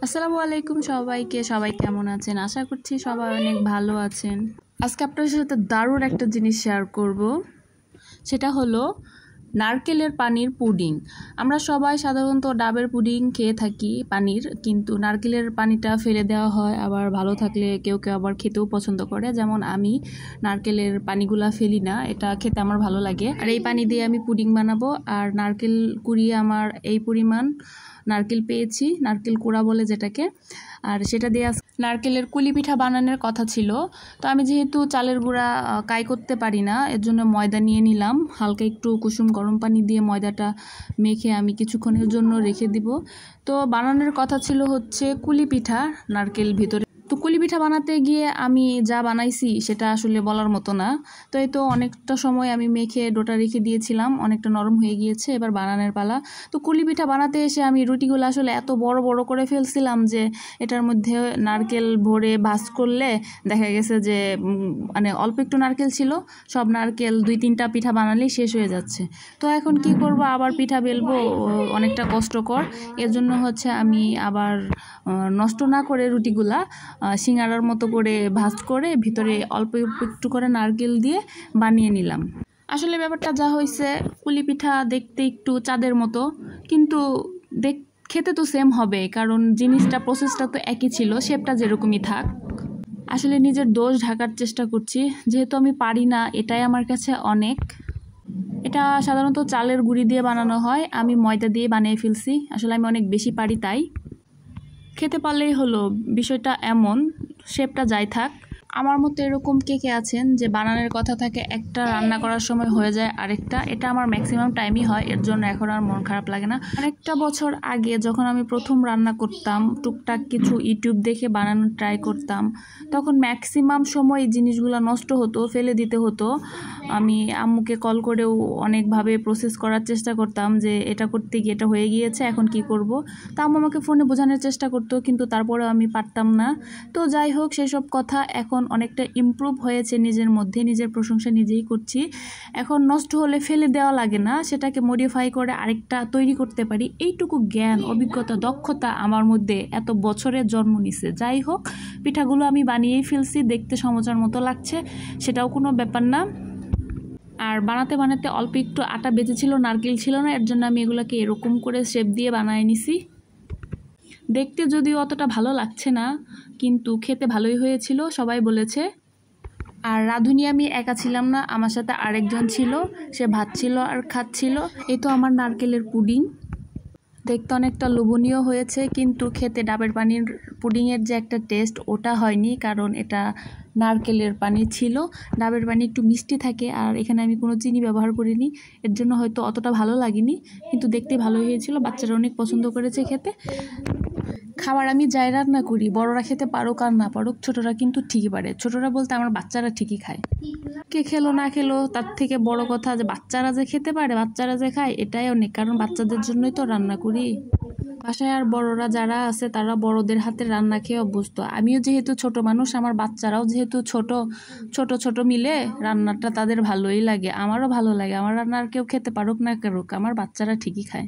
আসসালামু আলাইকুম সবাইকে। সবাই কেমন আছেন? আশা করছি সবাই অনেক ভালো আছেন। আজকে আপনাদের সাথে দারুণ একটা জিনিস শেয়ার করব, সেটা হলো নারকেলের পানির পুডিং। আমরা সবাই সাধারণত ডাবের পুডিং খেয়ে থাকি পানির, কিন্তু নারকেলের পানিটা ফেলে দেওয়া হয়। আবার ভালো থাকলে কেউ কেউ আবার খেতেও পছন্দ করে, যেমন আমি নারকেলের পানিগুলা ফেলি না, এটা খেতে আমার ভালো লাগে। আর এই পানি দিয়ে আমি পুডিং বানাবো। আর নারকেল কুড়িয়ে আমার এই পরিমাণ নারকেল পেয়েছি, নারকেল কুড়া বলে যেটাকে, আর সেটা দিয়ে নারকেলের কুলি পিঠা বানানোর কথা ছিল। তো আমি যেহেতু চালের গুঁড়া কাই করতে পারি না, এর জন্য ময়দা নিয়ে নিলাম। হালকা একটু কুসুম গরম পানি দিয়ে ময়দাটা মেখে আমি কিছুক্ষণের জন্য রেখে দিব। তো বানানোর কথা ছিল হচ্ছে কুলি পিঠা নারকেল ভিতরে। তো কুলি পিঠা বানাতে গিয়ে আমি যা বানাইছি সেটা আসলে বলার মতো না। তো এই তো অনেকটা সময় আমি মেখে ডোটা রেখে দিয়েছিলাম, অনেকটা নরম হয়ে গিয়েছে, এবার বানানোর পালা। তো কুলি পিঠা বানাতে এসে আমি রুটিগুলো আসলে এত বড় বড় করে ফেলছিলাম যে এটার মধ্যে নারকেল ভরে ভাঁজ করলে দেখা গেছে যে মানে অল্প একটু নারকেল ছিল, সব নারকেল 2-3টা পিঠা বানালেই শেষ হয়ে যাচ্ছে। তো এখন কি করব, আবার পিঠা বেলবো, অনেকটা কষ্টকর। এর জন্য হচ্ছে আমি আবার নষ্ট না করে রুটিগুলা সিঙ্গারার মতো করে ভাঁজ করে ভিতরে অল্প একটু করে নারকেল দিয়ে বানিয়ে নিলাম। আসলে ব্যাপারটা যা হয়েছে, কুলি পিঠা দেখতে একটু চাঁদের মতো, কিন্তু খেতে তো সেম হবে, কারণ জিনিসটা প্রসেসটা তো একই ছিল, শেপটা যেরকমই থাক। আসলে নিজের দোষ ঢাকার চেষ্টা করছি, যেহেতু আমি পারি না এটাই আমার কাছে অনেক। এটা সাধারণত চালের গুঁড়ি দিয়ে বানানো হয়, আমি ময়দা দিয়ে বানিয়ে ফেলছি। আসলে আমি অনেক বেশি পারি, তাই খেতে পারলেই হলো, বিষয়টা এমন। শেপটা যাই থাক। আমার মতো এরকম কে কে আছেন যে বানানোর কথা থাকে একটা, রান্না করার সময় হয়ে যায় আরেকটা? এটা আমার ম্যাক্সিমাম টাইমই হয়, এর জন্য এখন আর মন খারাপ লাগে না। অনেকটা বছর আগে যখন আমি প্রথম রান্না করতাম, টুকটাক কিছু ইউটিউব দেখে বানানোর ট্রাই করতাম, তখন ম্যাক্সিমাম সময় এই জিনিসগুলো নষ্ট হতো, ফেলে দিতে হতো। আমি আম্মুকে কল করেও অনেকভাবে প্রসেস করার চেষ্টা করতাম যে এটা করতে গিয়ে এটা হয়ে গিয়েছে, এখন কি করব। তা আম্মু আমাকে ফোনে বোঝানোর চেষ্টা করতো, কিন্তু তারপরেও আমি পারতাম না। তো যাই হোক, সেসব কথা এখন অনেকটা ইমপ্রুভ হয়েছে নিজের মধ্যে, নিজের প্রশংসা নিজেই করছি। এখন নষ্ট হলে ফেলে দেওয়া লাগে না, সেটাকে মডিফাই করে আরেকটা তৈরি করতে পারি। এইটুকু জ্ঞান, অভিজ্ঞতা, দক্ষতা আমার মধ্যে এত বছরের জন্ম নিছে। যাই হোক, পিঠাগুলো আমি বানিয়েই ফেলছি, দেখতে সমচার মতো লাগছে, সেটাও কোনো ব্যাপার না। আর বানাতে বানাতে অল্প একটু আটা বেঁচেছিল, নারকেল ছিল না, এর জন্য আমি এগুলোকে এরকম করে শেপ দিয়ে বানিয়ে নিছি। দেখতে যদিও অতটা ভালো লাগছে না, কিন্তু খেতে ভালোই হয়েছিল, সবাই বলেছে। আর রাঁধুনি আমি একা ছিলাম না, আমার সাথে আরেকজন ছিল, সে ভাজছিল আর খাচ্ছিল। এই তো আমার নারকেলের পুডিং, দেখতে অনেকটা লোভনীয় হয়েছে, কিন্তু খেতে ডাবের পানির পুডিংয়ের যে একটা টেস্ট, ওটা হয়নি, কারণ এটা নারকেলের পানি ছিল। ডাবের পানি একটু মিষ্টি থাকে, আর এখানে আমি কোনো চিনি ব্যবহার করিনি, এর জন্য হয়তো অতটা ভালো লাগেনি, কিন্তু দেখতে ভালো হয়েছিল। বাচ্চারা অনেক পছন্দ করেছে খেতে। খাবার আমি যাই রান্না করি, বড়রা খেতে পারুক আর না পারুক, ছোটরা কিন্তু ঠিকই পারে। ছোটরা বলতে আমার বাচ্চারা ঠিকই খায়। কে খেলো না খেলো তার থেকে বড় কথা যে বাচ্চারা যে খেতে পারে, বাচ্চারা যে খায়, এটাই অনেক, কারণ বাচ্চাদের জন্যই তো রান্না করি। বাসায় আর বড়রা যারা আছে তারা বড়দের হাতে রান্না খেয়ে অভ্যস্ত। আমিও যেহেতু ছোট মানুষ, আমার বাচ্চারাও যেহেতু ছোট ছোট ছোট মিলে রান্নাটা তাদের ভালোই লাগে, আমারও ভালো লাগে। আমার রান্না আর কেউ খেতে পারুক না পারুক, আমার বাচ্চারা ঠিকই খায়।